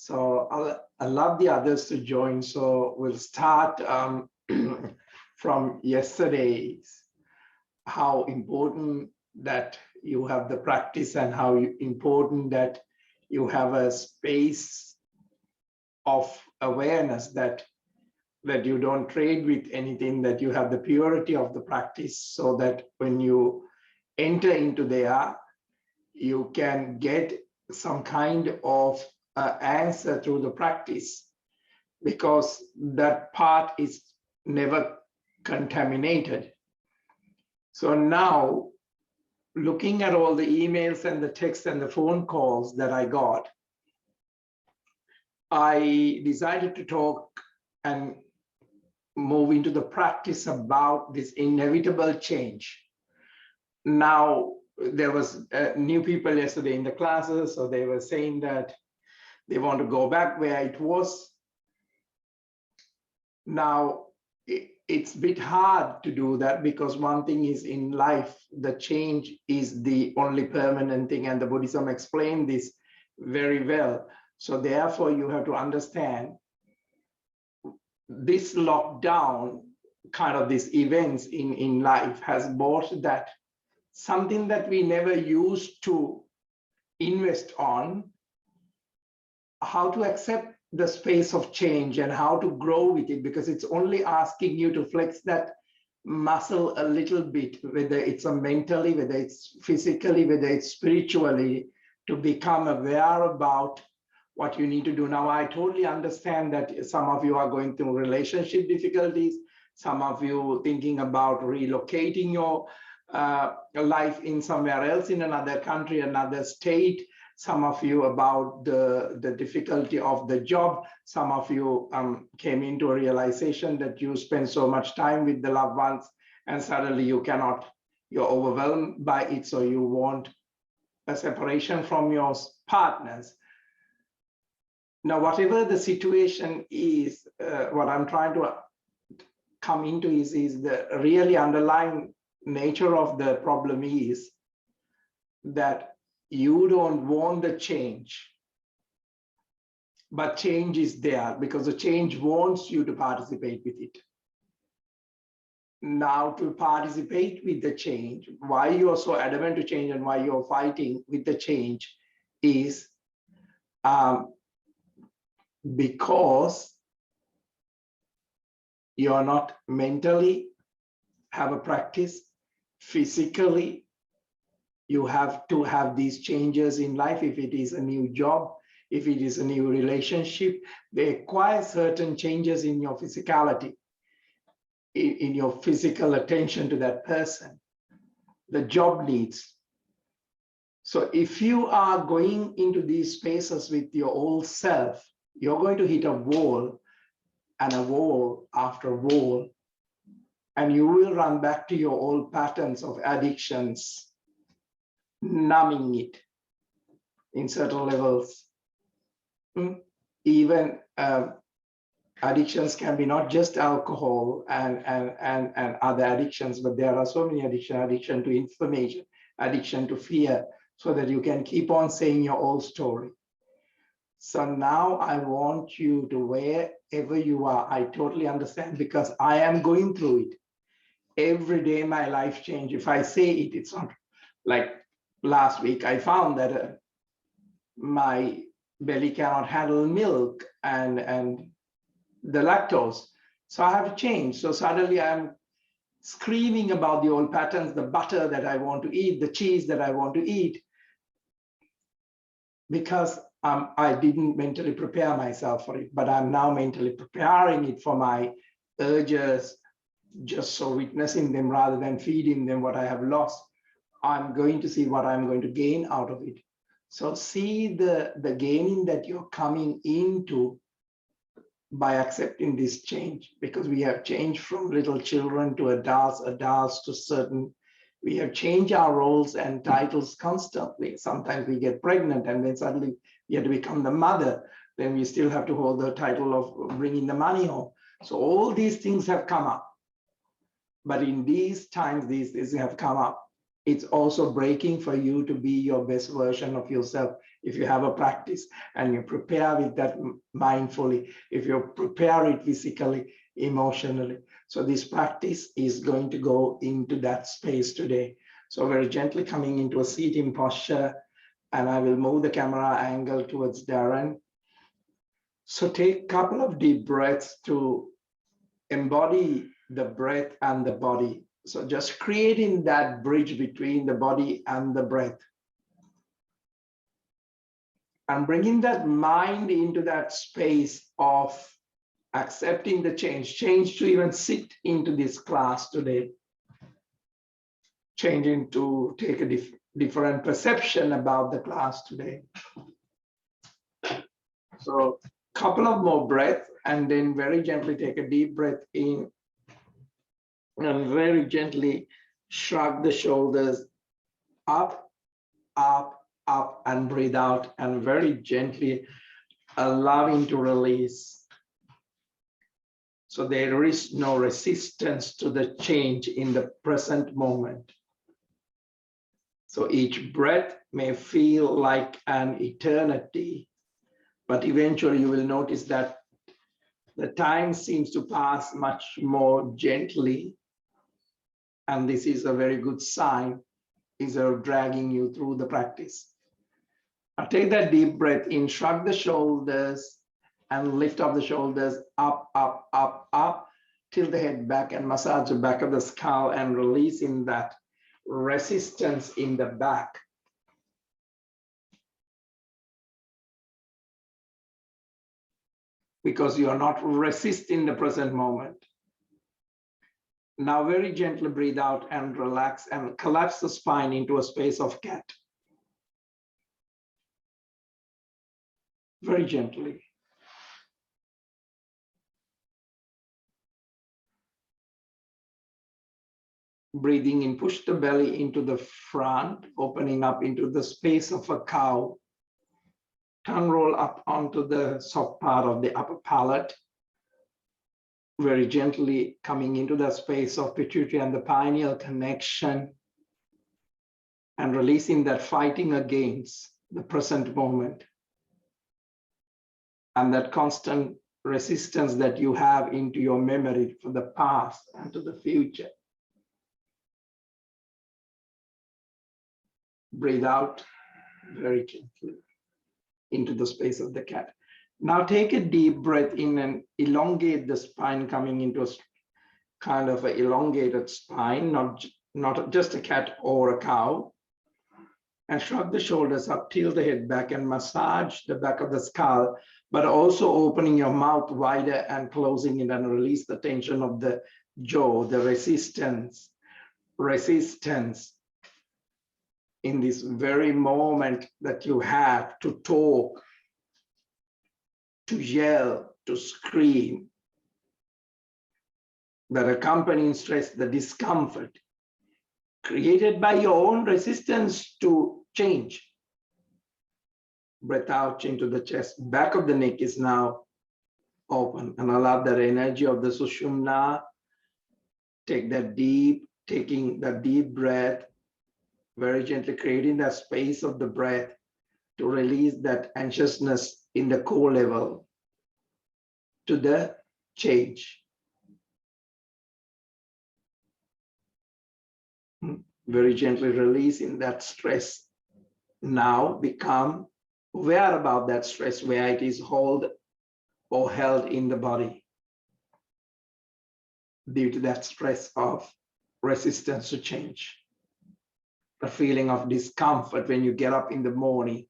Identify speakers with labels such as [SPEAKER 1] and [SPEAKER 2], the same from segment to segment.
[SPEAKER 1] So I'll love the others to join. So we'll start from yesterday's, how important that you have the practice and how important that you have a space of awareness that you don't trade with anything, that you have the purity of the practice, so that when you enter into there, you can get some kind of answer through the practice, because that part is never contaminated. So now, looking at all the emails and the texts and the phone calls that I got, I decided to talk and move into the practice about this inevitable change. Now, there was new people yesterday in the classes, so they were saying that they want to go back where it was. Now, it's a bit hard to do that, because one thing is, in life, the change is the only permanent thing, and the Buddhism explained this very well. So therefore, you have to understand this lockdown, kind of these events in life, has brought that something that we never used to invest on, how to accept the space of change and how to grow with it, because it's only asking you to flex that muscle a little bit, whether it's mentally, whether it's physically, whether it's spiritually, to become aware about what you need to do. Now, I totally understand that some of you are going through relationship difficulties, some of you thinking about relocating your life in somewhere else, in another country, another state, some of you about the difficulty of the job, some of you came into a realization that you spend so much time with the loved ones and suddenly you're overwhelmed by it, so you want a separation from your partners. Now, whatever the situation is, what I'm trying to come into is the really underlying nature of the problem is that you don't want the change, but change is there because the change wants you to participate with it. Now, to participate with the change, why you are so adamant to change and why you're fighting with the change is because you're not mentally have a practice, physically you have to have these changes in life. If it is a new job, if it is a new relationship, they require certain changes in your physicality, in your physical attention to that person, the job needs. So if you are going into these spaces with your old self, you're going to hit a wall and a wall after wall, and you will run back to your old patterns of addictions, numbing it in certain levels. Even addictions can be not just alcohol and other addictions, but there are so many addiction to information, addiction to fear, so that you can keep on saying your old story. So now I want you to, wherever you are, I totally understand, because I am going through it. Every day my life change. If I say it, it's not like last week I found that my belly cannot handle milk and the lactose. So I have to change. So suddenly I'm screaming about the old patterns, the butter that I want to eat, the cheese that I want to eat, because I didn't mentally prepare myself for it, but I'm now mentally preparing it for my urges, just so witnessing them rather than feeding them what I have lost. I'm going to see what I'm going to gain out of it. So see the gaining that you're coming into by accepting this change, because we have changed from little children to adults to certain, we have changed our roles and titles constantly. Sometimes we get pregnant and then suddenly we have to become the mother. Then we still have to hold the title of bringing the money home. So all these things have come up. But in these times, these have come up. It's also breaking for you to be your best version of yourself. if you have a practice and you prepare with that mindfully, if you prepare it physically, emotionally. So this practice is going to go into that space today. So very gently coming into a seating posture, and I will move the camera angle towards Darren. So take a couple of deep breaths to embody the breath and the body. So just creating that bridge between the body and the breath. And bringing that mind into that space of accepting the change to even sit into this class today. Changing to take a different perception about the class today. So a couple of more breaths, and then very gently take a deep breath in and very gently shrug the shoulders up, up, up, and breathe out, and very gently allowing to release. So there is no resistance to the change in the present moment. So each breath may feel like an eternity, but eventually you will notice that the time seems to pass much more gently. And this is a very good sign, is dragging you through the practice. Now take that deep breath in, shrug the shoulders and lift up the shoulders up, up, up, up, tilt the head back and massage the back of the skull and releasing that resistance in the back. Because you are not resisting the present moment. Now very gently breathe out and relax and collapse the spine into a space of cat. Very gently. Breathing in, push the belly into the front, opening up into the space of a cow. Tongue roll up onto the soft part of the upper palate. Very gently coming into the space of pituitary and the pineal connection, and releasing that fighting against the present moment and that constant resistance that you have into your memory for the past and to the future. Breathe out very gently into the space of the cat. Now take a deep breath in and elongate the spine, coming into a kind of an elongated spine, not just a cat or a cow. And shrug the shoulders up, tilt the head back and massage the back of the skull, but also opening your mouth wider and closing it, and release the tension of the jaw, the resistance in this very moment that you have to talk, to yell, to scream, that accompanying stress, the discomfort created by your own resistance to change. Breath out into the chest. Back of the neck is now open, and allow that energy of the Sushumna. Taking that deep breath, very gently creating that space of the breath to release that anxiousness in the core level to the change. Very gently releasing that stress. Now become aware about that stress, where it is held or held in the body due to that stress of resistance to change. The feeling of discomfort when you get up in the morning.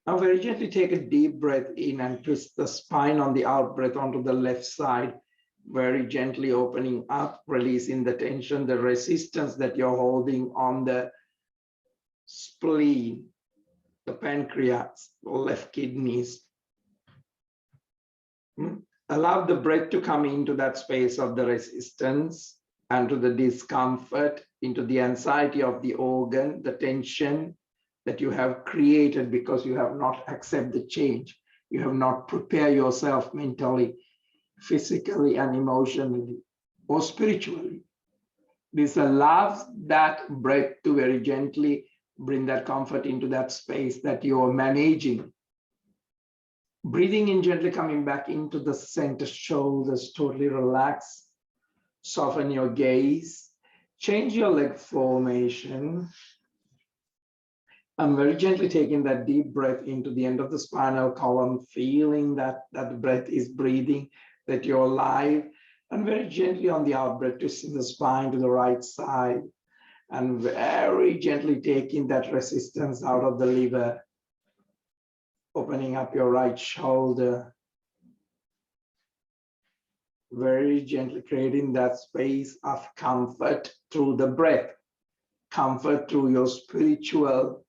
[SPEAKER 1] Now very gently take a deep breath in and twist the spine on the out breath onto the left side, very gently opening up, releasing the tension, the resistance that you're holding on the spleen, the pancreas, the left kidneys. Allow the breath to come into that space of the resistance and to the discomfort, into the anxiety of the organ, the tension that you have created because you have not accepted the change. You have not prepared yourself mentally, physically, and emotionally, or spiritually. This allows that breath to very gently Bring that comfort into that space that you're managing. Breathing in, gently coming back into the center, shoulders totally relax. Soften your gaze. Change your leg formation. I'm very gently taking that deep breath into the end of the spinal column, feeling that that breath is breathing, that you're alive. And very gently on the out breath, twisting the spine to the right side. And very gently taking that resistance out of the liver. Opening up your right shoulder. Very gently creating that space of comfort through the breath. Comfort through your spiritual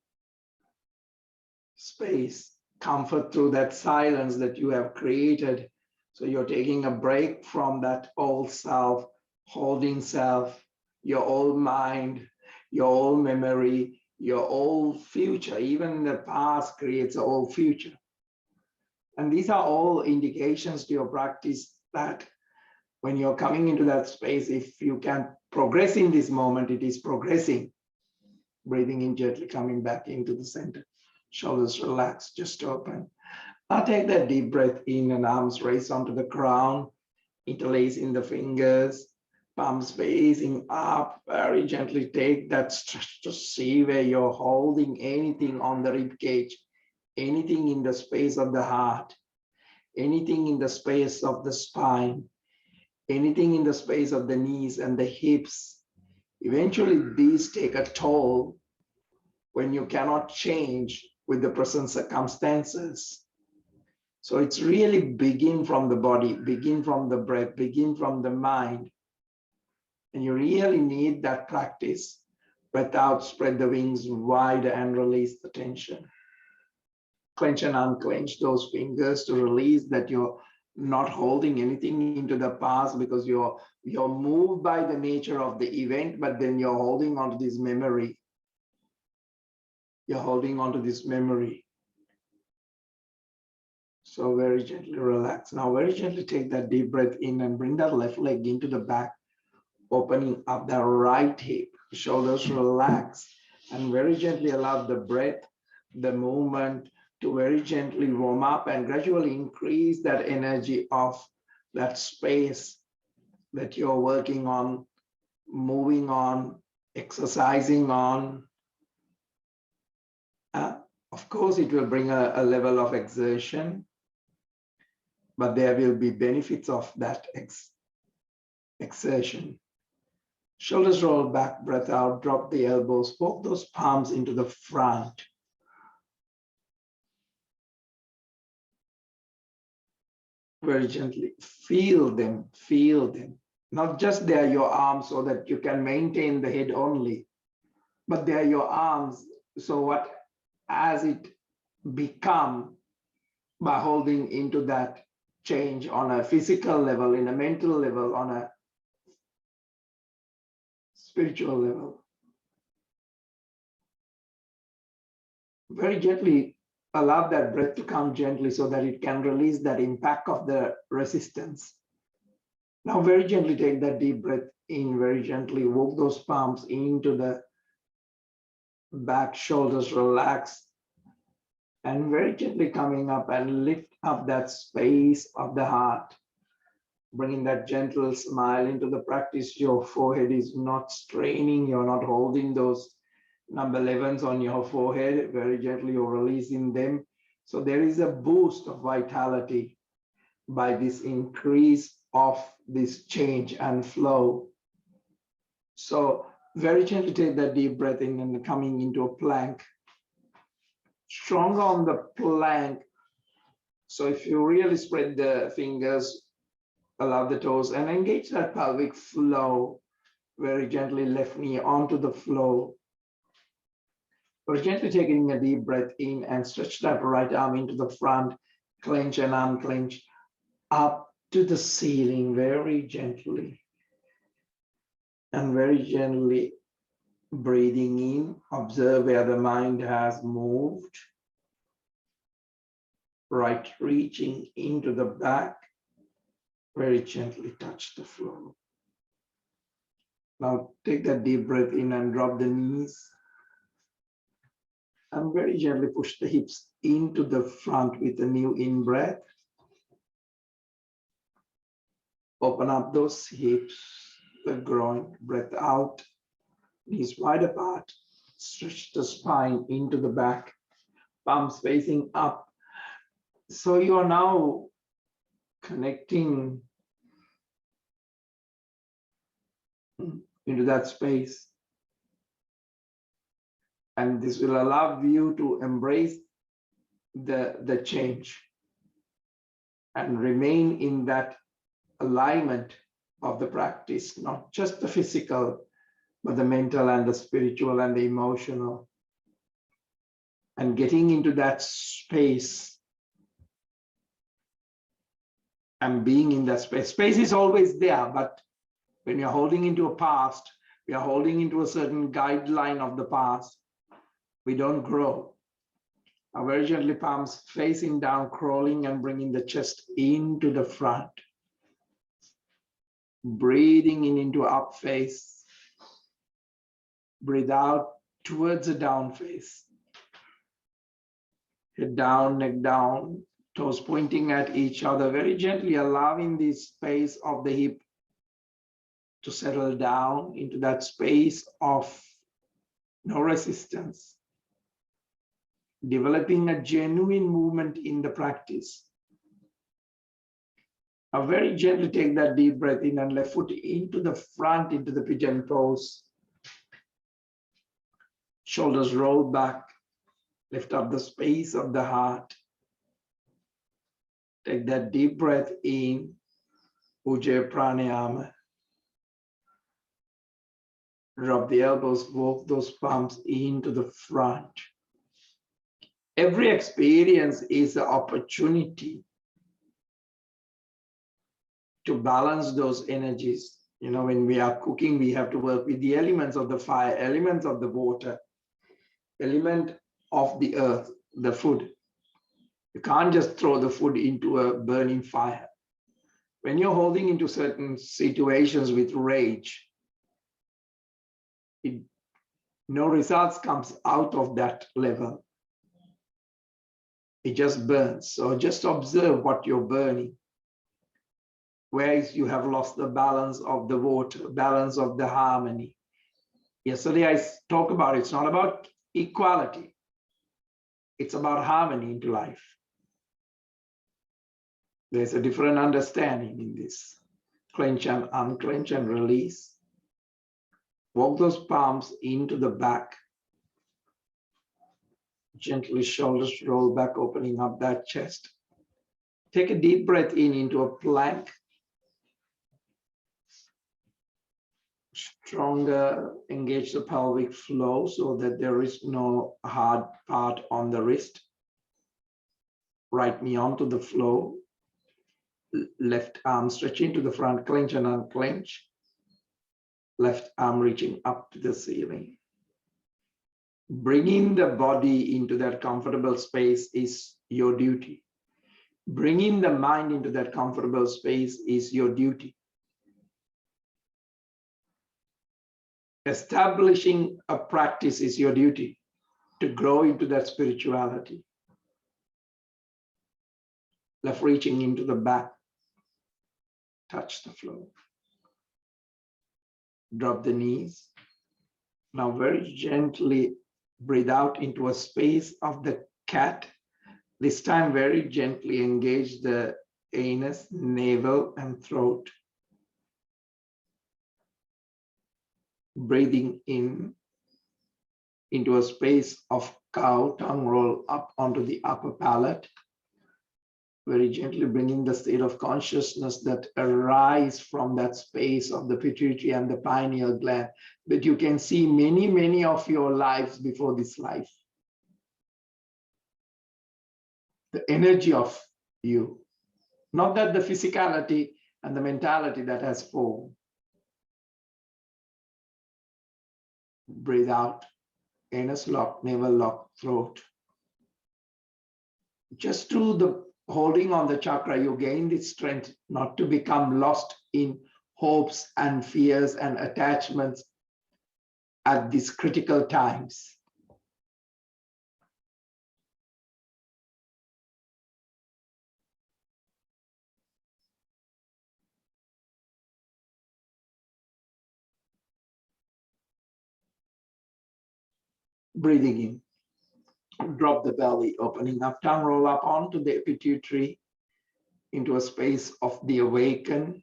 [SPEAKER 1] space, comfort through that silence that you have created. So you're taking a break from that old self, holding self, your old mind, your old memory, your old future. Even the past creates an old future. And these are all indications to your practice that when you're coming into that space, if you can progress in this moment, it is progressing. Breathing in gently, coming back into the center. Shoulders relaxed, just open. Now take that deep breath in and arms raised onto the crown, interlacing the fingers, palms facing up. Very gently take that stretch to see where you're holding anything on the rib cage, anything in the space of the heart, anything in the space of the spine, anything in the space of the knees and the hips. Eventually, these take a toll when you cannot change with the present circumstances. So it's really begin from the body, begin from the breath, begin from the mind. And you really need that practice. Breath out, spread the wings wide and release the tension. Clench and unclench those fingers to release that you're not holding anything into the past because you're moved by the nature of the event, but then you're holding on to this memory. You're holding on to this memory. So very gently relax. Now very gently take that deep breath in and bring that left leg into the back, opening up the right hip, shoulders relax, and very gently allow the breath, the movement to very gently warm up and gradually increase that energy of that space that you're working on, moving on, exercising on. Of course, it will bring a level of exertion, but there will be benefits of that exertion. Shoulders roll back, breath out, drop the elbows, poke those palms into the front. Very gently, feel them, feel them. Not just they are your arms so that you can maintain the head only, but they are your arms. So what as it become by holding into that change on a physical level, in a mental level, on a spiritual level. Very gently allow that breath to come gently so that it can release that impact of the resistance. Now very gently take that deep breath in, very gently walk those palms into the back, shoulders relax, and very gently coming up and lift up that space of the heart. Bringing that gentle smile into the practice. Your forehead is not straining, you're not holding those number 11s on your forehead. Very gently you're releasing them. So there is a boost of vitality by this increase of this change and flow. So very gently take that deep breath in and coming into a plank. Stronger on the plank. So if you really spread the fingers, allow the toes and engage that pelvic flow. Very gently left knee onto the floor. Very gently taking a deep breath in and stretch that right arm into the front, clench and unclench up to the ceiling very gently. And very gently breathing in, observe where the mind has moved. Right reaching into the back, very gently touch the floor. Now take that deep breath in and drop the knees. And very gently push the hips into the front with a new in-breath. Open up those hips, the groin, breath out, knees wide apart. Stretch the spine into the back, palms facing up. So you are now connecting into that space. And this will allow you to embrace the change and remain in that alignment of the practice, not just the physical, but the mental and the spiritual and the emotional. And getting into that space and being in that space. Space is always there, but when you're holding into a past, we are holding into a certain guideline of the past, we don't grow. Now very gently, palms facing down, crawling and bringing the chest into the front. Breathing in into up face. Breathe out towards the down face. Head down, neck down, toes pointing at each other, very gently allowing this space of the hip to settle down into that space of no resistance. Developing a genuine movement in the practice. Now very gently take that deep breath in and left foot into the front, into the pigeon pose. Shoulders roll back. Lift up the space of the heart. Take that deep breath in, Ujjayi Pranayama. Drop the elbows, walk those palms into the front. Every experience is an opportunity to balance those energies. You know, when we are cooking, we have to work with the elements of the fire, elements of the water, element of the earth, the food. You can't just throw the food into a burning fire. When you're holding into certain situations with rage, no results comes out of that level. It just burns. So just observe what you're burning. Where you have lost the balance of the water, balance of the harmony. Yesterday I talked about it's not about equality. It's about harmony into life. There's a different understanding in this. Clench and unclench and release. Walk those palms into the back. Gently shoulders roll back, opening up that chest. Take a deep breath in into a plank. Stronger, engage the pelvic floor so that there is no hard part on the wrist. Right knee onto the floor. Left arm stretching to the front, clench and unclench. Left arm reaching up to the ceiling. Bringing the body into that comfortable space is your duty. Bringing the mind into that comfortable space is your duty. Establishing a practice is your duty to grow into that spirituality. Left reaching into the back. Touch the floor. Drop the knees. Now very gently breathe out into a space of the cat. This time very gently engage the anus, navel, and throat. Breathing in into a space of cow, tongue roll up onto the upper palate. Very gently bringing the state of consciousness that arise from that space of the pituitary and the pineal gland. But you can see many, many of your lives before this life. The energy of you, not that the physicality and the mentality that has formed. Breathe out, anus lock, navel lock, throat. Just through the holding on the chakra, you gain this strength not to become lost in hopes and fears and attachments at these critical times. Breathing in, drop the belly, opening up, tongue roll up onto the pituitary into a space of the awaken.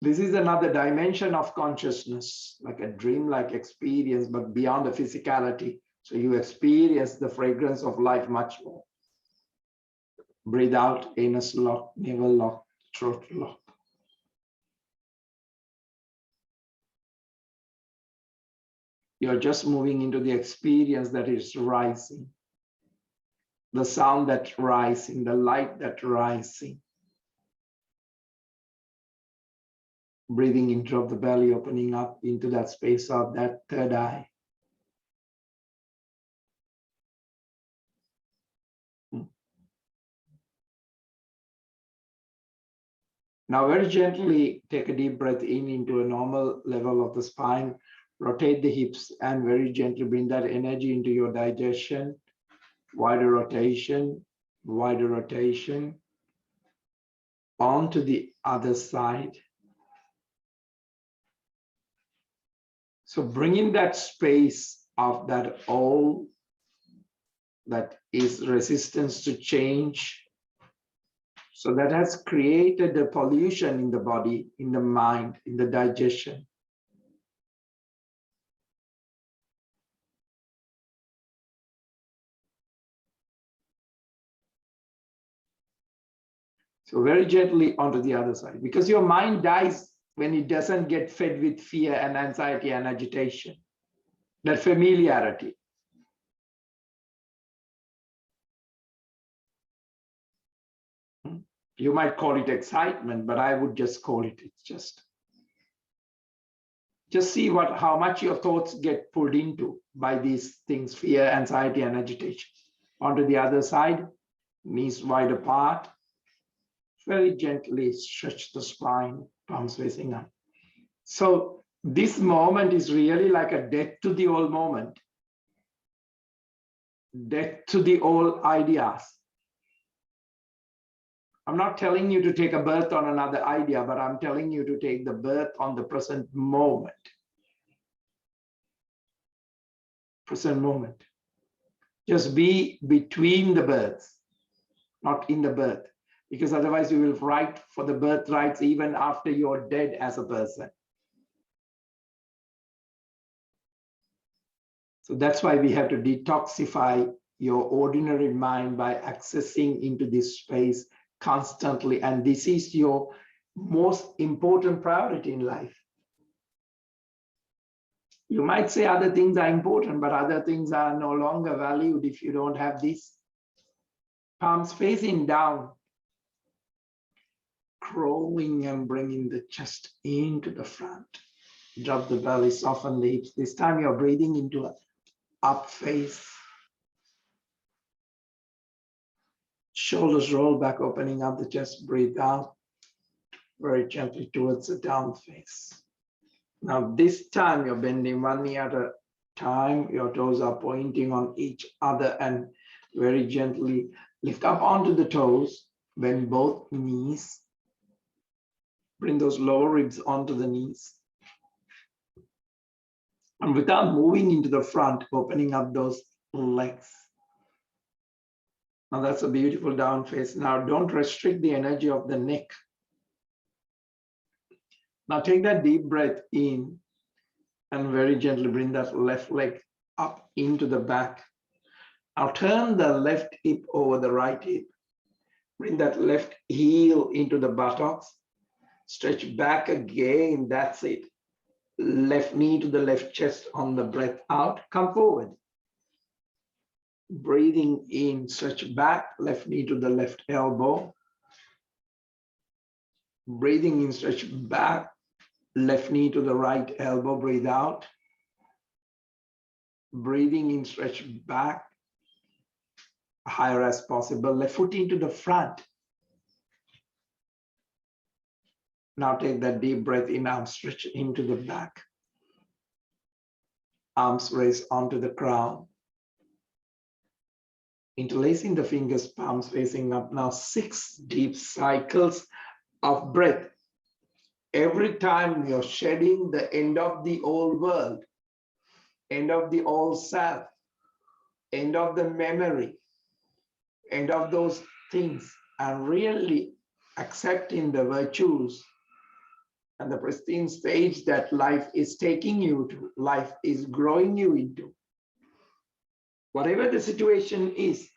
[SPEAKER 1] This is another dimension of consciousness, like a dream-like experience, but beyond the physicality. So you experience the fragrance of life much more. Breathe out, anus lock, navel lock, throat lock. You're just moving into the experience that is rising. The sound that's rising, the light that's rising. Breathing in, drop the belly, opening up into that space of that third eye. Now very gently take a deep breath in into a normal level of the spine. Rotate the hips and very gently bring that energy into your digestion. Wider rotation, onto the other side. So bring in that space of that all that is resistance to change. So that has created a pollution in the body, in the mind, in the digestion. So very gently onto the other side, because your mind dies when it doesn't get fed with fear and anxiety and agitation, that familiarity. You might call it excitement, but I would just call it, it's just see how much your thoughts get pulled into by these things, fear, anxiety, and agitation. Onto the other side, knees wide apart. Very gently stretch the spine, palms facing up. So this moment is really like a death to the old moment. Death to the old ideas. I'm not telling you to take a birth on another idea, but I'm telling you to take the birth on the present moment. Present moment. Just be between the births, not in the birth, because otherwise you will fight for the birthrights even after you're dead as a person. So that's why we have to detoxify your ordinary mind by accessing into this space constantly. And this is your most important priority in life. You might say other things are important, but other things are no longer valued if you don't have this. Palms facing down, crawling and bringing the chest into the front. Drop the belly, soften the hips. This time you're breathing into an up face. Shoulders roll back, opening up the chest, breathe out very gently towards the down face. Now this time you're bending one knee at a time, your toes are pointing on each other and very gently lift up onto the toes, bend both knees, bring those lower ribs onto the knees. And without moving into the front, opening up those legs. Now that's a beautiful down face. Now don't restrict the energy of the neck. Now take that deep breath in and very gently bring that left leg up into the back. Now turn the left hip over the right hip. Bring that left heel into the buttocks. Stretch back again, that's it. Left knee to the left chest on the breath out, come forward. Breathing in, stretch back, left knee to the left elbow. Breathing in, stretch back, left knee to the right elbow, breathe out. Breathing in, stretch back, higher as possible, left foot into the front. Now take that deep breath in, arms stretch into the back. Arms raise onto the crown. Interlacing the fingers, palms facing up. Now 6 deep cycles of breath. Every time you're shedding the end of the old world, end of the old self, end of the memory, end of those things, and really accepting the virtues and the pristine stage that life is taking you to, life is growing you into. Whatever the situation is,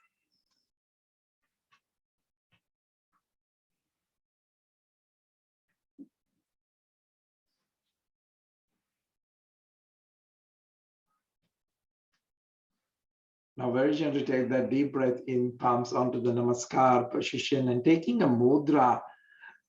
[SPEAKER 1] now very gently take that deep breath in, palms onto the Namaskar position, and taking a mudra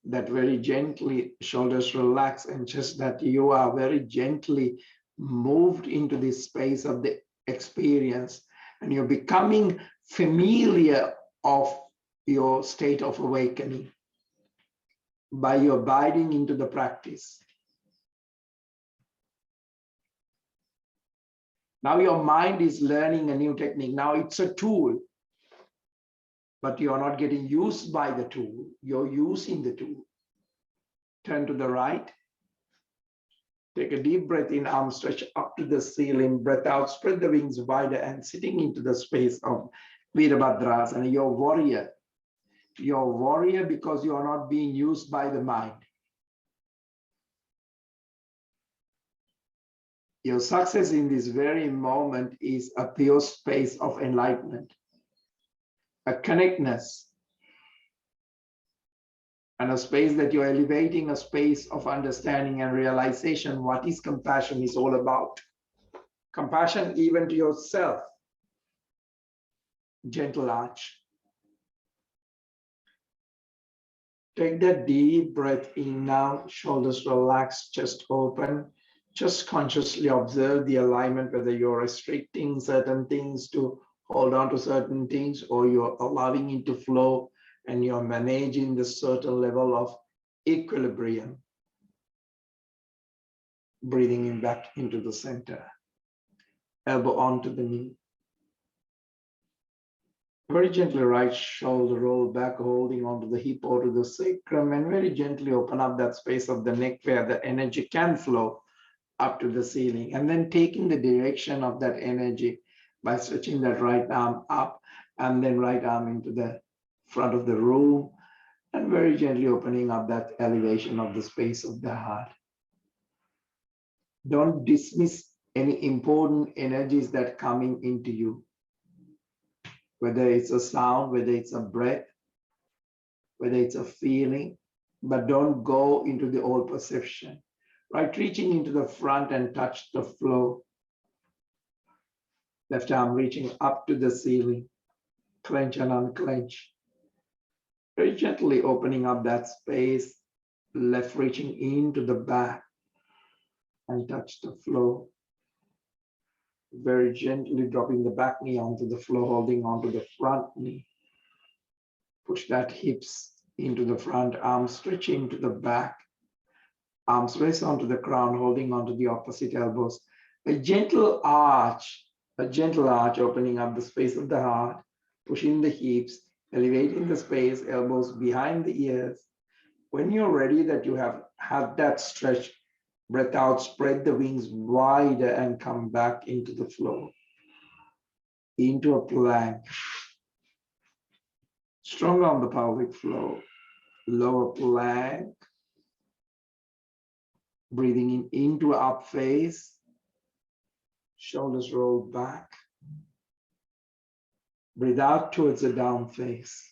[SPEAKER 1] that very gently, shoulders relax, and just that you are very gently moved into this space of the experience, and you're becoming familiar of your state of awakening by your abiding into the practice. Now your mind is learning a new technique. Now it's a tool, but you're not getting used by the tool. You're using the tool. Turn to the right. Take a deep breath in, arm stretch up to the ceiling. Breath out, spread the wings wider and sitting into the space of Virabhadrasana. You're warrior. You're warrior because you are not being used by the mind. Your success in this very moment is a pure space of enlightenment, a connectedness, and a space that you're elevating, a space of understanding and realization what is compassion is all about. Compassion even to yourself. Gentle arch. Take that deep breath in now, shoulders relaxed, chest open. Just consciously observe the alignment, whether you're restricting certain things to hold on to certain things, or you're allowing it to flow and you're managing the certain level of equilibrium. Breathing in back into the center. Elbow onto the knee. Very gently right shoulder roll back, holding onto the hip or to the sacrum, and very gently open up that space of the neck where the energy can flow up to the ceiling, and then taking the direction of that energy by stretching that right arm up and then right arm into the front of the room, and very gently opening up that elevation of the space of the heart. Don't dismiss any important energies that coming into you, whether it's a sound, whether it's a breath, whether it's a feeling, but don't go into the old perception. Right, reaching into the front and touch the floor. Left arm reaching up to the ceiling. Clench and unclench. Very gently opening up that space. Left reaching into the back and touch the floor. Very gently dropping the back knee onto the floor, holding onto the front knee. Push that hips into the front, arms stretching to the back. Arms rest onto the crown, holding onto the opposite elbows. A gentle arch opening up the space of the heart, pushing the hips, elevating the space, elbows behind the ears. When you're ready that you have had that stretch, breath out, spread the wings wider and come back into the flow, into a plank. Strong on the pelvic floor, lower plank. Breathing in into up face, shoulders roll back. Breathe out towards the down face.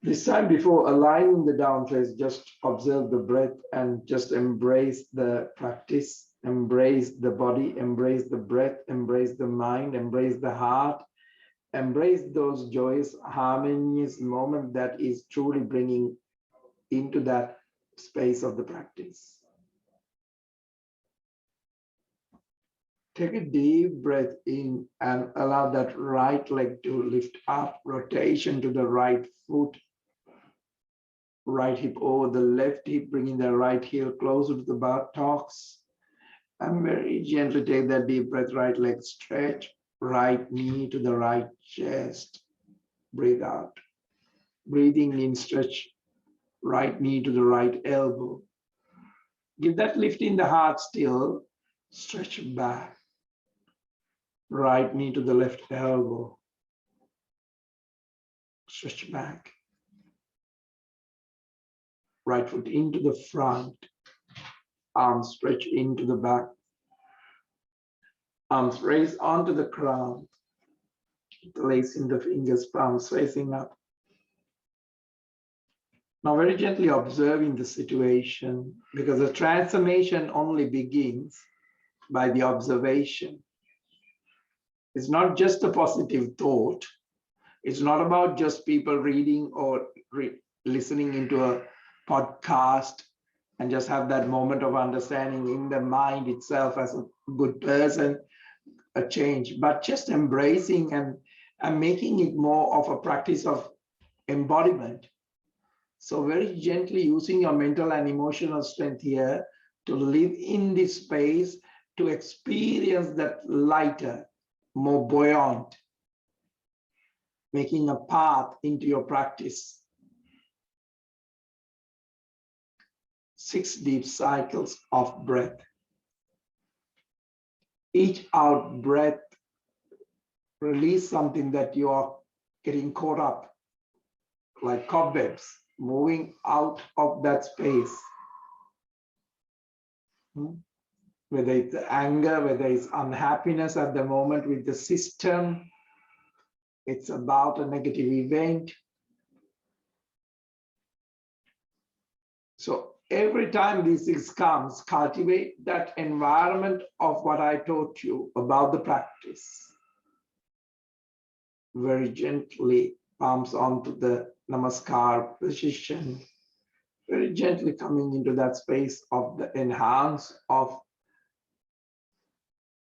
[SPEAKER 1] This time before aligning the down face, just observe the breath and just embrace the practice, embrace the body, embrace the breath, embrace the mind, embrace the heart, embrace those joyous, harmonious moments that is truly bringing into that space of the practice. Take a deep breath in and allow that right leg to lift up, rotation to the right foot, right hip over the left hip, bringing the right heel closer to the buttocks. And very gently take that deep breath, right leg stretch, right knee to the right chest. Breathe out. Breathing in, stretch right knee to the right elbow. Give that lift in the heart still. Stretch back. Right knee to the left elbow. Stretch back. Right foot into the front. Arms stretch into the back. Arms raise onto the crown. Placing the fingers, palms facing up. Now very gently observing the situation, because the transformation only begins by the observation. It's not just a positive thought. It's not about just people reading or listening into a podcast and just have that moment of understanding in the mind itself as a good person, a change, but just embracing and making it more of a practice of embodiment. So very gently using your mental and emotional strength here to live in this space, to experience that lighter, more buoyant, making a path into your practice. 6 deep cycles of breath. Each out breath, release something that you are getting caught up, like cobwebs, moving out of that space. Whether it's anger, whether it's unhappiness at the moment with the system, it's about a negative event. So every time these things comes, cultivate that environment of what I taught you about the practice. Very gently, palms onto the namaskar position. Very gently coming into that space of the enhance of,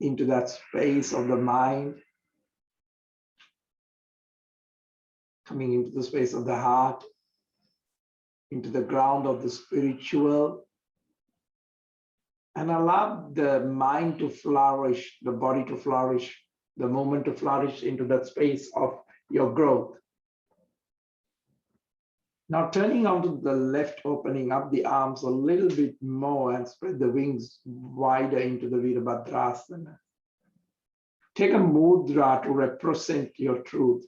[SPEAKER 1] into that space of the mind. Coming into the space of the heart, into the ground of the spiritual, and allow the mind to flourish, the body to flourish, the moment to flourish into that space of your growth. Now turning onto the left, opening up the arms a little bit more and spread the wings wider into the Virabhadrasana. Take a mudra to represent your truth.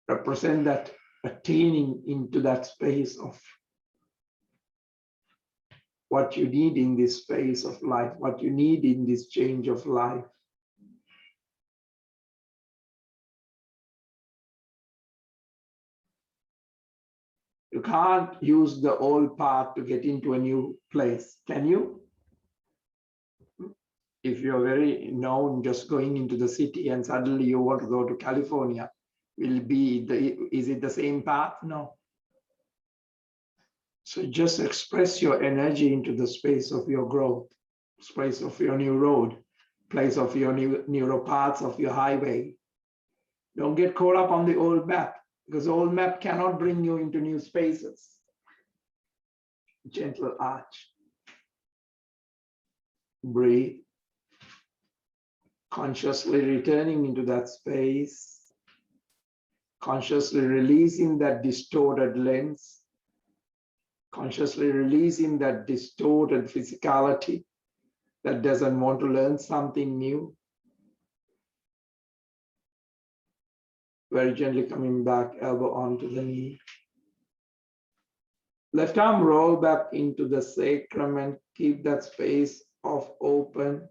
[SPEAKER 1] Represent that attaining into that space of what you need in this space of life, what you need in this change of life. You can't use the old path to get into a new place, can you? If you're very known just going into the city and suddenly you want to go to California, is it the same path? No. So just express your energy into the space of your growth, space of your new road, place of your new neural paths of your highway. Don't get caught up on the old map, because the old map cannot bring you into new spaces. Gentle arch. Breathe. Consciously returning into that space. Consciously releasing that distorted lens. Consciously releasing that distorted physicality that doesn't want to learn something new. Very gently coming back, elbow onto the knee. Left arm roll back into the sacrum and keep that space of open.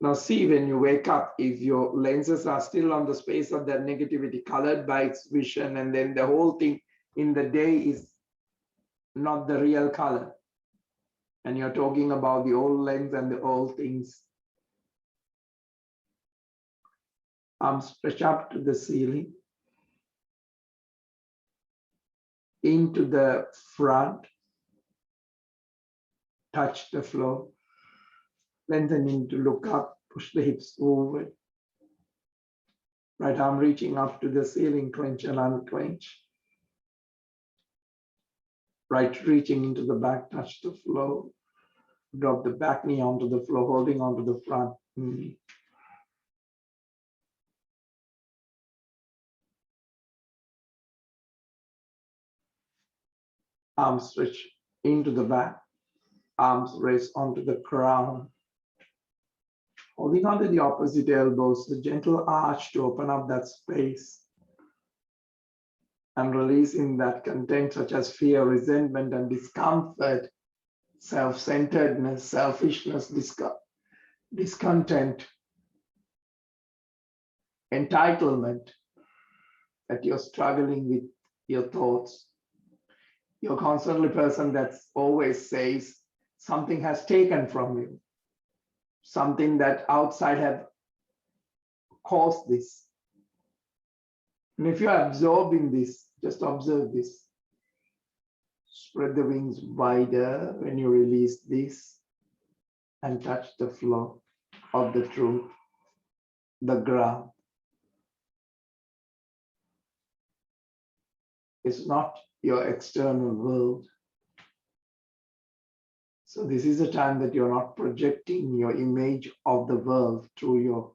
[SPEAKER 1] Now see when you wake up, if your lenses are still on the space of that negativity colored by its vision, and then the whole thing in the day is not the real color. And you're talking about the old lens and the old things. Arms stretch up to the ceiling. Into the front. Touch the floor. Lengthening to look up, push the hips forward. Right arm reaching up to the ceiling, clench and unclench. Right reaching into the back, touch the floor. Drop the back knee onto the floor, holding onto the front knee. Arms stretch into the back. Arms raise onto the crown. Holding onto the opposite elbows, the gentle arch to open up that space. And releasing that content such as fear, resentment, and discomfort, self-centeredness, selfishness, discontent, entitlement, that you're struggling with your thoughts. You're constantly a person that always says something has taken from you, something that outside have caused this. And if you're absorbing this, just observe this. Spread the wings wider when you release this and touch the floor of the truth, the ground. It's not your external world. So this is a time that you're not projecting your image of the world through your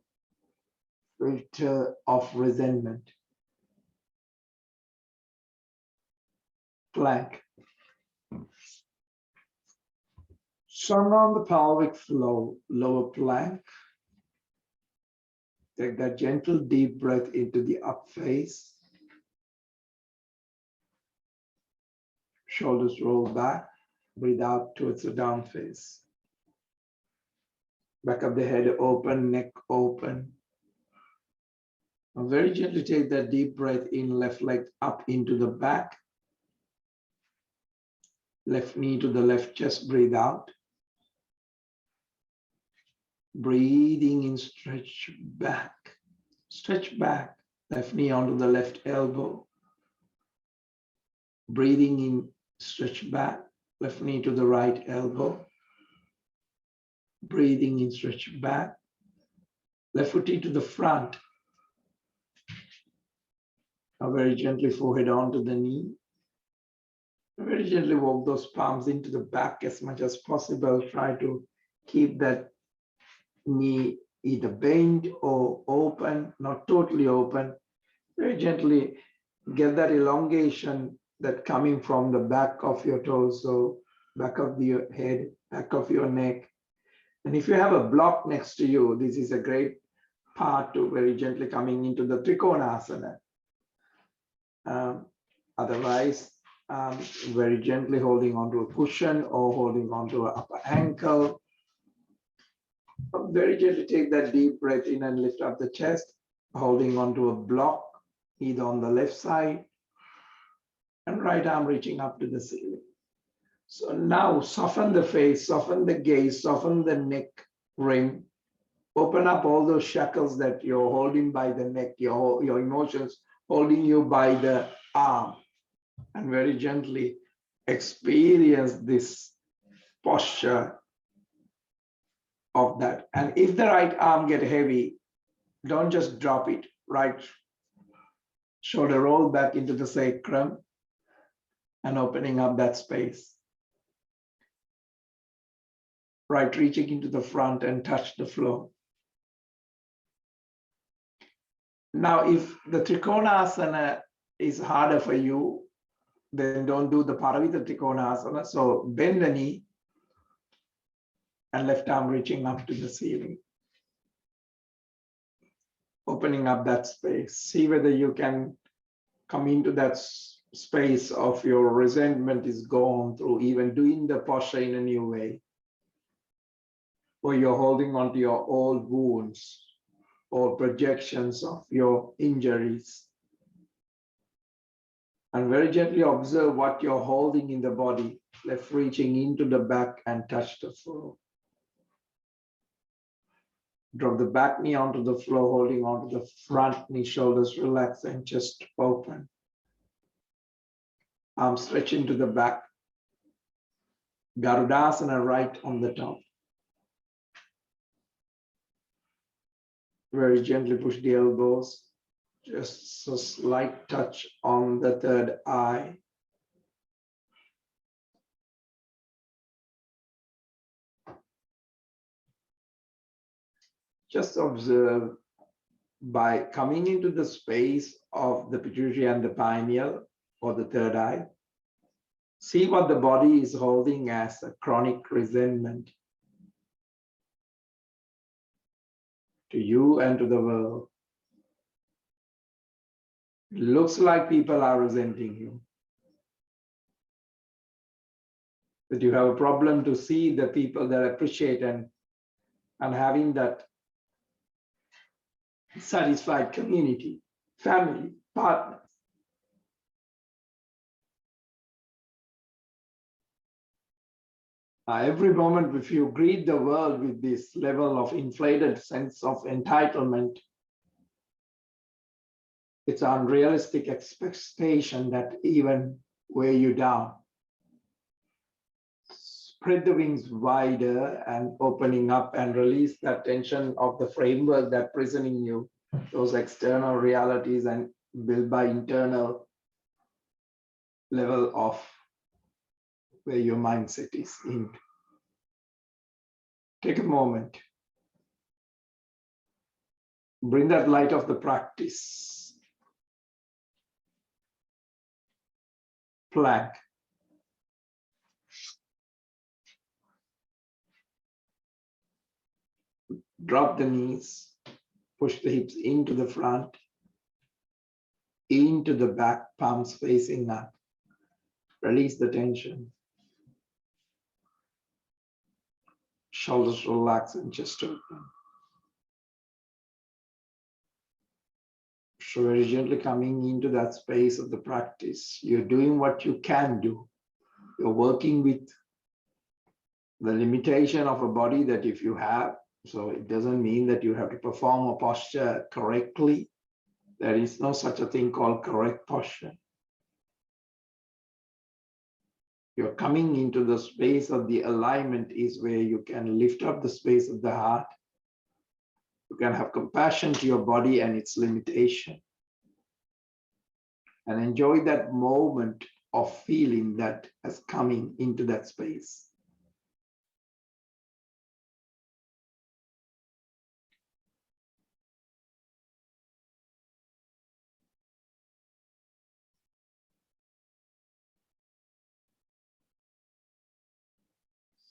[SPEAKER 1] filter of resentment. Plank. Channa on the pelvic floor, lower plank. Take that gentle deep breath into the up face. Shoulders roll back. Breathe out towards the down face. Back of the head open, neck open. Now very gently take that deep breath in, left leg up into the back. Left knee to the left chest, breathe out. Breathing in, stretch back. Stretch back, left knee onto the left elbow. Breathing in, stretch back, left knee to the right elbow. Breathing in, stretch back. Left foot to the front. Now very gently forehead onto the knee. Very gently walk those palms into the back as much as possible. Try to keep that knee either bent or open, not totally open. Very gently get that elongation that coming from the back of your torso, back of your head, back of your neck. And if you have a block next to you, this is a great part to very gently coming into the Trikonasana. Otherwise, very gently holding onto a cushion or holding onto an upper ankle. Very gently take that deep breath in and lift up the chest, holding onto a block, either on the left side, and right arm reaching up to the ceiling. So now soften the face, soften the gaze, soften the neck ring, open up all those shackles that you're holding by the neck, your emotions holding you by the arm, and very gently experience this posture of that. And if the right arm get heavy, don't just drop it. Right shoulder roll back into the sacrum and opening up that space. Right reaching into the front and touch the floor. Now, if the Trikonasana is harder for you, then don't do the Paravita Trikonasana. So bend the knee and left arm reaching up to the ceiling. Opening up that space. See whether you can come into that space of your resentment is gone through even doing the posture in a new way. Or you're holding on to your old wounds or projections of your injuries. And very gently observe what you're holding in the body, left reaching into the back and touch the floor. Drop the back knee onto the floor, holding onto the front knee, shoulders relax and chest open. Arms stretch into the back. Garudasana right on the top. Very gently push the elbows. Just a slight touch on the third eye. Just observe by coming into the space of the pituitary and the pineal or the third eye. See what the body is holding as a chronic resentment to you and to the world. It looks like people are resenting you. That you have a problem to see the people that appreciate and having that satisfied community, family, partners. Every moment, if you greet the world with this level of inflated sense of entitlement, it's an unrealistic expectation that even weigh you down. Spread the wings wider and opening up and release that tension of the framework that prisoning you, those external realities, and build by internal level of where your mindset is in. Take a moment. Bring that light of the practice. Plank. Drop the knees. Push the hips into the front, into the back, palms facing up. Release the tension. Shoulders relax and chest open. So very gently coming into that space of the practice. You're doing what you can do. You're working with the limitation of a body that if you have, so it doesn't mean that you have to perform a posture correctly. There is no such a thing called correct posture. You're coming into the space of the alignment is where you can lift up the space of the heart. You can have compassion to your body and its limitation. And enjoy that moment of feeling that as coming into that space.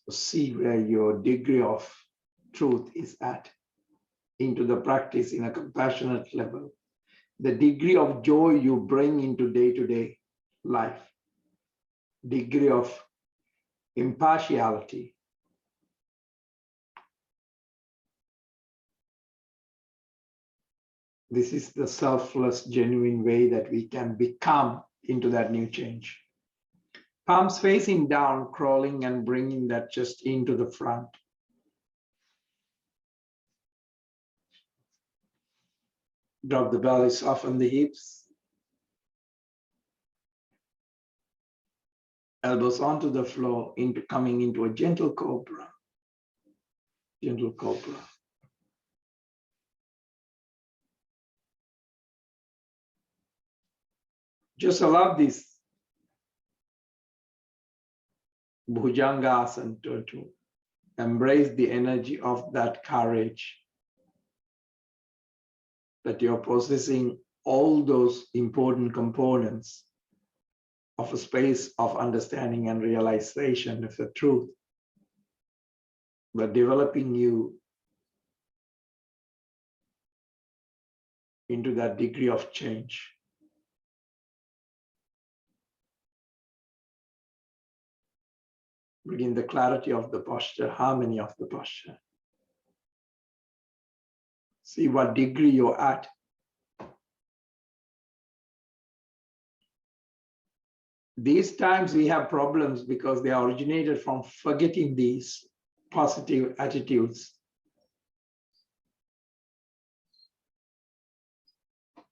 [SPEAKER 1] So see where your degree of truth is at into the practice in a compassionate level. The degree of joy you bring into day-to-day life. Degree of impartiality. This is the selfless, genuine way that we can become into that new change. Palms facing down, crawling and bringing that chest into the front. Drop the belly, soften the hips. Elbows onto the floor, coming into a gentle cobra. Gentle cobra. Just allow this Bhujangasana to embrace the energy of that courage. That you're possessing all those important components of a space of understanding and realization of the truth, but developing you into that degree of change. Bring in the clarity of the posture, harmony of the posture. See what degree you're at. These times we have problems because they are originated from forgetting these positive attitudes.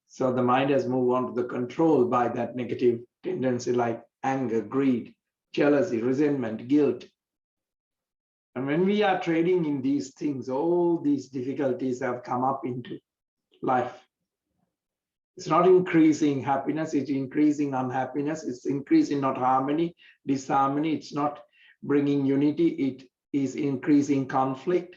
[SPEAKER 1] So the mind has moved on to the control by that negative tendency like anger, greed, jealousy, resentment, guilt. And when we are trading in these things, all these difficulties have come up into life. It's not increasing happiness, it's increasing unhappiness, it's increasing not harmony, disharmony, it's not bringing unity, it is increasing conflict.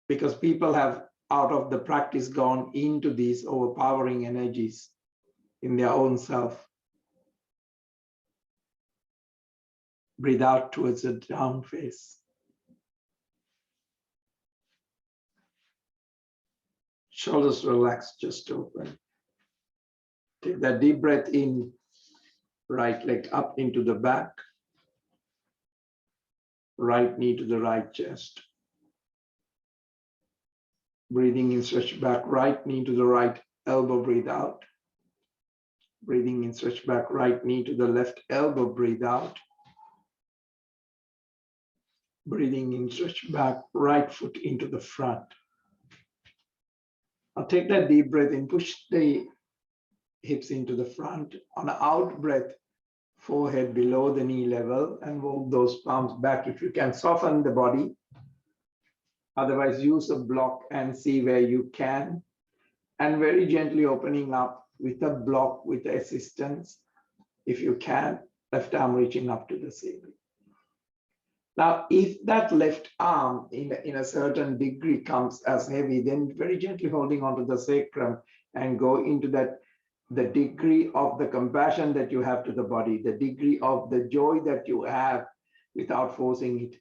[SPEAKER 1] Because people have, out of the practice, gone into these overpowering energies in their own self. Breathe out towards the down face. Shoulders relaxed, just open. Take that deep breath in, right leg up into the back, right knee to the right chest. Breathing in, stretch back, right knee to the right elbow, breathe out. Breathing in, stretch back, right knee to the left elbow, breathe out. Breathing in, stretch back, right foot into the front. Now take that deep breath in, push the hips into the front. On the out breath, forehead below the knee level, and move those palms back if you can. Soften the body. Otherwise, use a block and see where you can. And very gently opening up with a block, with assistance, if you can, left arm reaching up to the ceiling. Now, if that left arm in a certain degree comes as heavy, then very gently holding onto the sacrum and go into that, the degree of the compassion that you have to the body, the degree of the joy that you have without forcing it,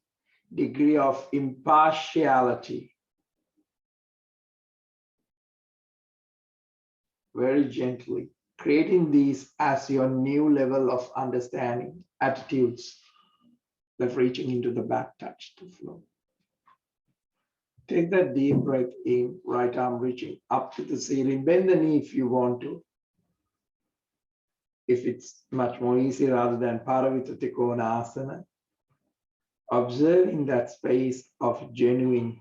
[SPEAKER 1] degree of impartiality. Very gently, creating these as your new level of understanding, attitudes that reaching into the back touch the floor. Take that deep breath in, right arm reaching up to the ceiling. Bend the knee if you want to. If it's much more easy rather than Paravita Tikona Asana. Observing that space of genuine,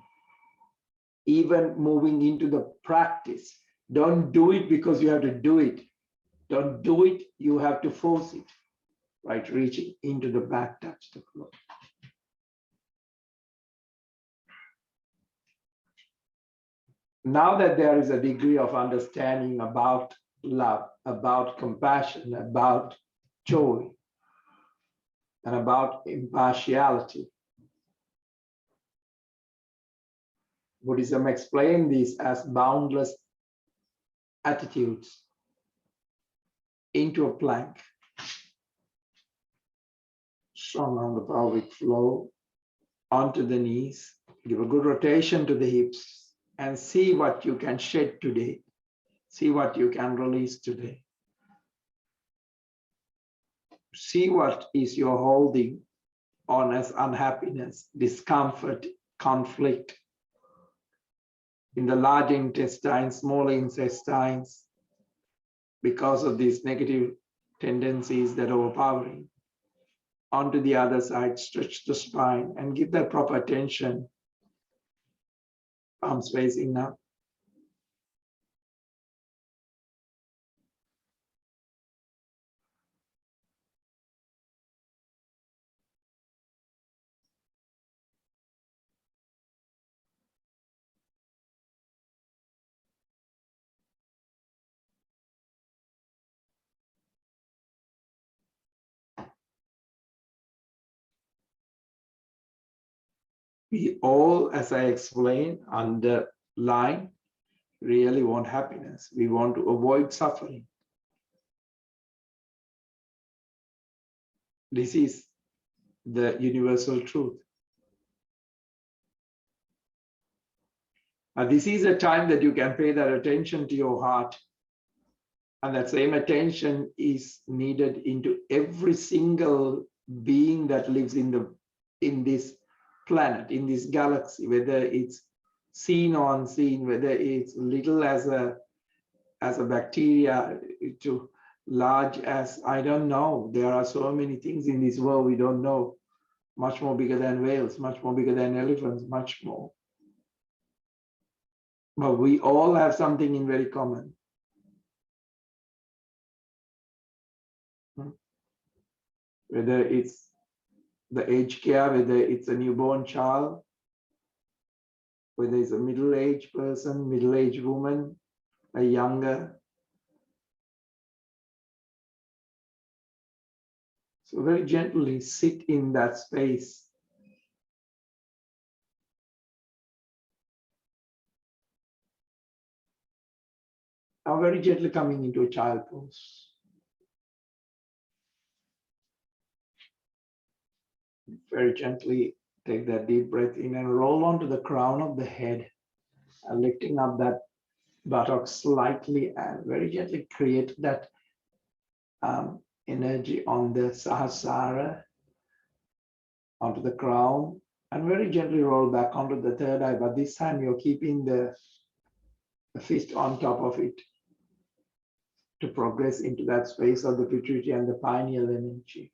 [SPEAKER 1] even moving into the practice. Don't do it because you have to do it. Don't do it, you have to force it. Right, reaching into the back touch the floor. Now that there is a degree of understanding about love, about compassion, about joy, and about impartiality, Buddhism explains these as boundless attitudes into a plank. Strong on the pelvic floor, onto the knees, give a good rotation to the hips, and see what you can shed today. See what you can release today. See what is your holding on as unhappiness, discomfort, conflict in the large intestine, small intestines, because of these negative tendencies that are overpowering. Onto the other side, stretch the spine and give that proper attention. Palms facing up. We all, as I explained, underline, really want happiness. We want to avoid suffering. This is the universal truth. And this is a time that you can pay that attention to your heart. And that same attention is needed into every single being that lives in this planet, in this galaxy, whether it's seen or unseen, whether it's little as a bacteria to large as, I don't know. There are so many things in this world we don't know. Much more bigger than whales, much more bigger than elephants, much more. But we all have something in very common. Whether it's the aged care, whether it's a newborn child, whether it's a middle-aged person, middle-aged woman, a younger. So very gently sit in that space. Now very gently coming into a child pose. Very gently take that deep breath in and roll onto the crown of the head and lifting up that buttocks slightly and very gently create that energy on the Sahasrara, onto the crown, and very gently roll back onto the third eye. But this time you're keeping the fist on top of it to progress into that space of the pituitary and the pineal energy.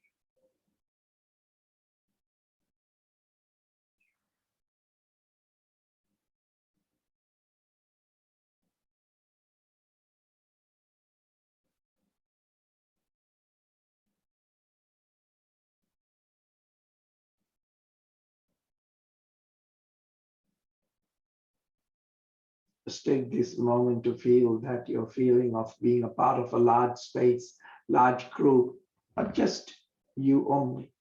[SPEAKER 1] Just take this moment to feel that your feeling of being a part of a large space, large group, not just you only.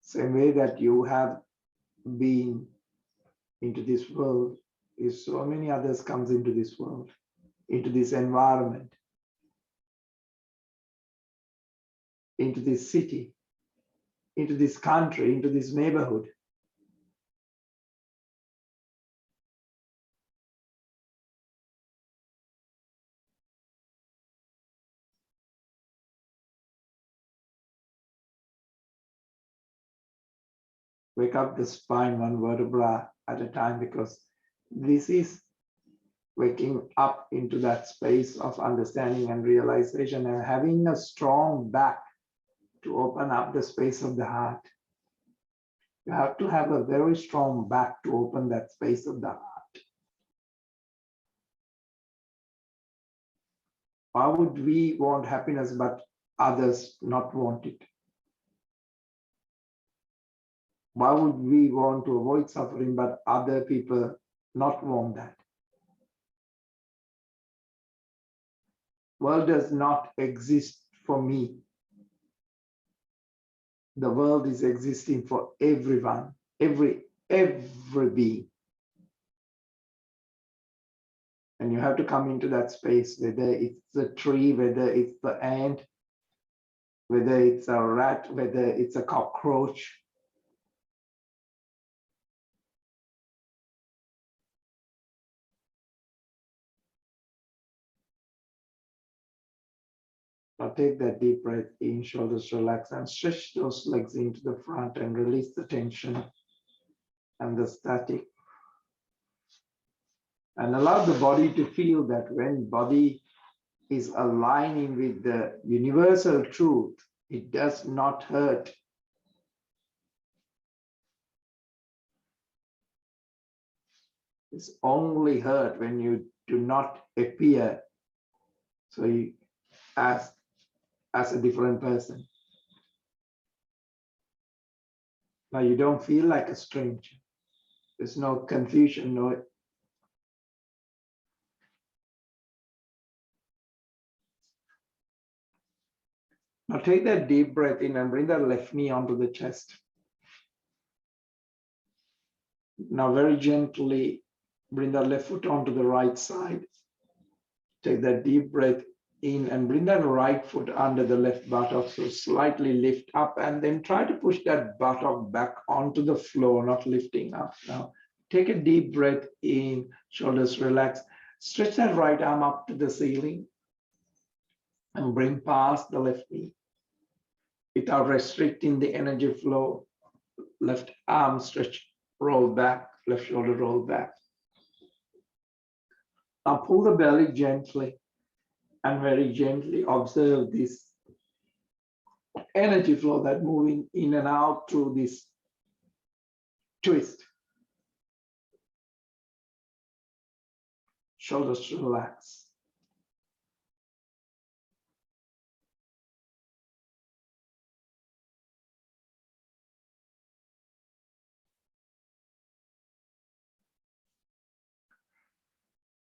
[SPEAKER 1] Same way that you have been into this world, is so many others comes into this world, into this environment, into this city, into this country, into this neighborhood. Wake up the spine one vertebra at a time, because this is waking up into that space of understanding and realization and having a strong back to open up the space of the heart. You have to have a very strong back to open that space of the heart. Why would we want happiness but others not want it? Why would we want to avoid suffering but other people not want that? World does not exist for me. The world is existing for everyone, every being. And you have to come into that space, whether it's the tree, whether it's the ant, whether it's a rat, whether it's a cockroach. Now take that deep breath in, shoulders relax, and stretch those legs into the front and release the tension and the static. And allow the body to feel that when body is aligning with the universal truth, it does not hurt. It's only hurt when you do not appear so you, as a different person. Now you don't feel like a stranger. There's no confusion, no. Now take that deep breath in and bring that left knee onto the chest. Now very gently bring that left foot onto the right side. Take that deep breath in and bring that right foot under the left buttock. So slightly lift up and then try to push that buttock back onto the floor, not lifting up. Now take a deep breath in, shoulders relax. Stretch that right arm up to the ceiling and bring past the left knee without restricting the energy flow. Left arm stretch, roll back, left shoulder roll back. Now pull the belly gently and very gently observe this energy flow that moving in and out through this twist. Shoulders relax.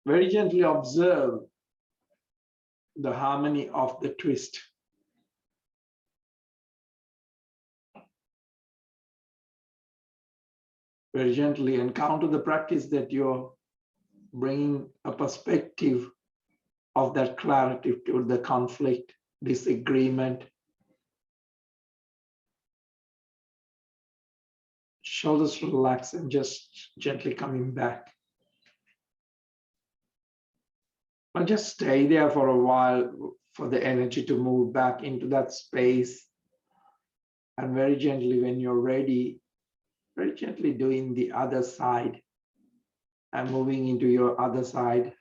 [SPEAKER 1] Very gently observe the harmony of the twist. Very gently encounter the practice that you're bringing a perspective of that clarity to the conflict, disagreement. Shoulders relax and just gently coming back. Or just stay there for a while for the energy to move back into that space. And very gently, when you're ready, very gently doing the other side and moving into your other side.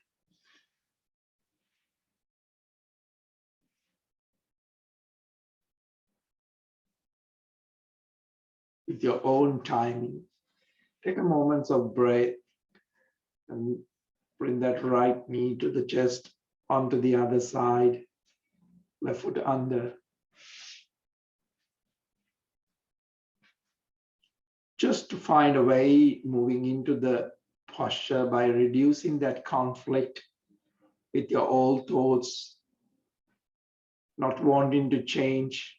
[SPEAKER 1] With your own timing. Take a moment of breath and bring that right knee to the chest, onto the other side, left foot under. Just to find a way moving into the posture by reducing that conflict with your old thoughts, not wanting to change.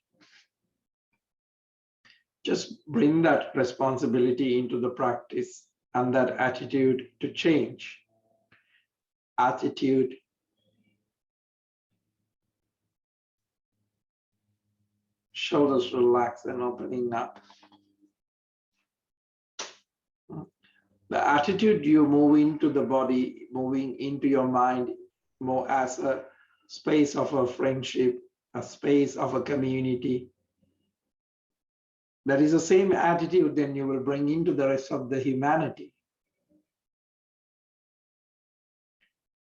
[SPEAKER 1] Just bring that responsibility into the practice and that attitude to change. Attitude, shoulders relaxed and opening up. The attitude, you move into the body, moving into your mind more as a space of a friendship, a space of a community. That is the same attitude then you will bring into the rest of the humanity.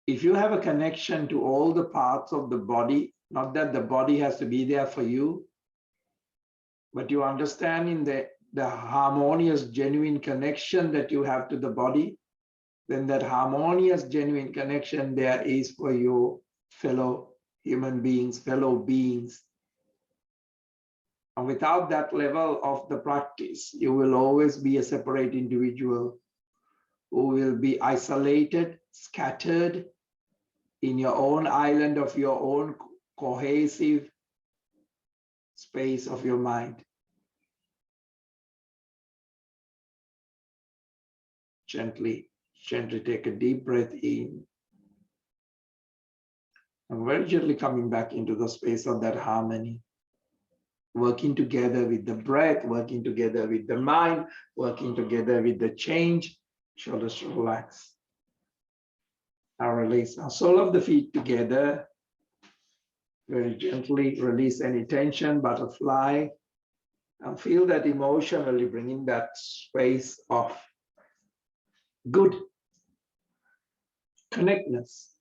[SPEAKER 1] If you have a connection to all the parts of the body, not that the body has to be there for you, but you understand in the harmonious, genuine connection that you have to the body, then that harmonious, genuine connection there is for your fellow human beings, fellow beings. And without that level of the practice, you will always be a separate individual who will be isolated, scattered in your own island of your own cohesive space of your mind. Gently take a deep breath in. And very gently coming back into the space of that harmony. Working together with the breath, working together with the mind, working together with the change. Shoulders relax. Now release. Now sole of the feet together. Very gently release any tension, butterfly. And feel that emotionally bringing that space of good connectedness.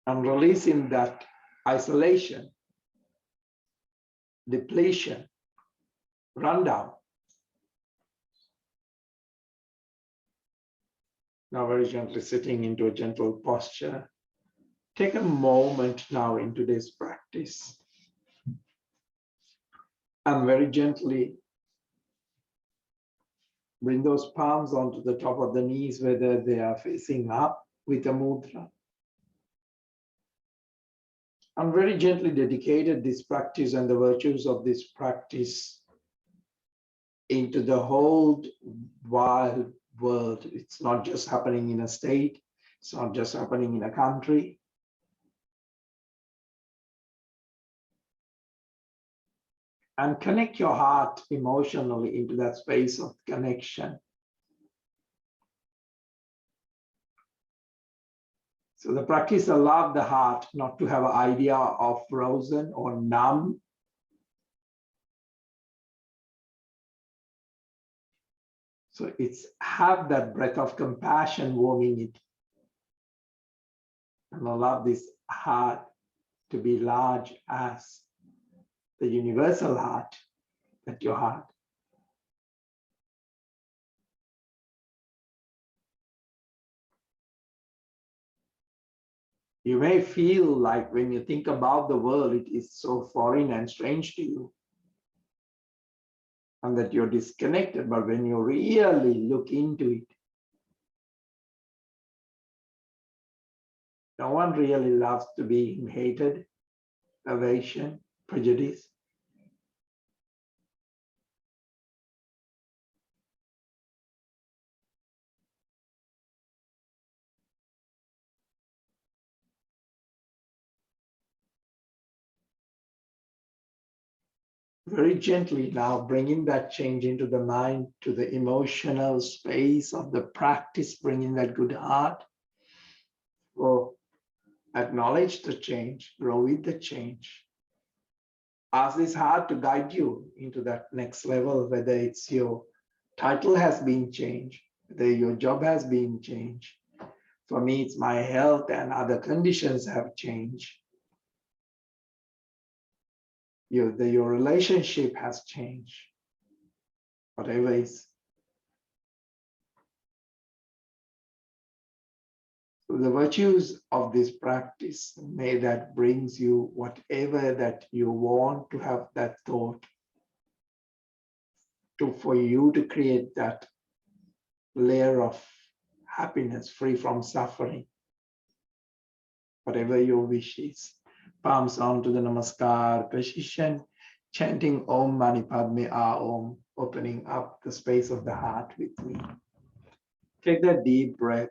[SPEAKER 1] And releasing that isolation, depletion, rundown. Now very gently sitting into a gentle posture. Take a moment now into this practice. And very gently bring those palms onto the top of the knees, whether they are facing up with a mudra. I'm very gently dedicated this practice and the virtues of this practice into the whole wide world. It's not just happening in a state. It's not just happening in a country. And connect your heart emotionally into that space of connection. So the practice allows the heart not to have an idea of frozen or numb. So it's have that breath of compassion warming it. And allow this heart to be large as the universal heart, at your heart. You may feel like when you think about the world, it is so foreign and strange to you, and that you're disconnected. But when you really look into it, no one really loves to be hated, aversion, prejudice. Very gently now bringing that change into the mind, to the emotional space of the practice, bringing that good heart. Or acknowledge the change, grow with the change. Ask this heart to guide you into that next level, whether it's your title has been changed, whether your job has been changed. For me, it's my health and other conditions have changed. Your relationship has changed. Whatever is. So the virtues of this practice, may that brings you whatever that you want to have that thought, for you to create that layer of happiness free from suffering, whatever your wish is. Palms onto the Namaskar position, chanting Om Mani Padme A Om, opening up the space of the heart with me. Take that deep breath.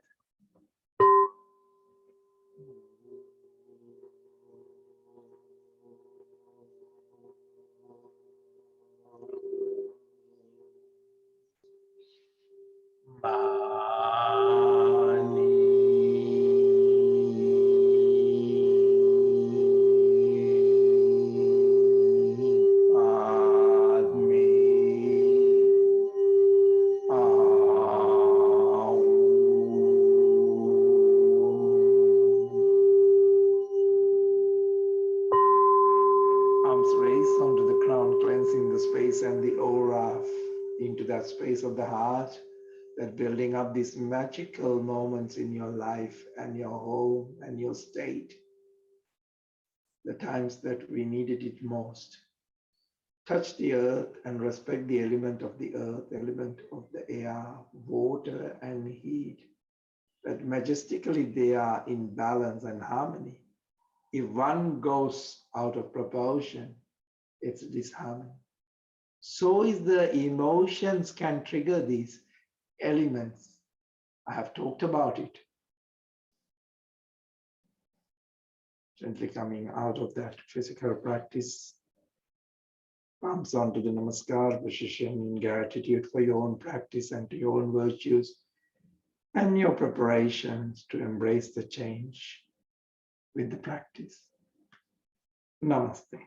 [SPEAKER 1] And the aura into that space of the heart, that building up these magical moments in your life and your home and your state, the times that we needed it most. Touch the earth and respect the element of the earth, element of the air, water and heat, that majestically they are in balance and harmony. If one goes out of proportion, it's disharmony. So is the emotions can trigger these elements. I have talked about it. Gently coming out of that physical practice, palms onto the Namaskar position in gratitude for your own practice and to your own virtues and your preparations to embrace the change with the practice. Namaste.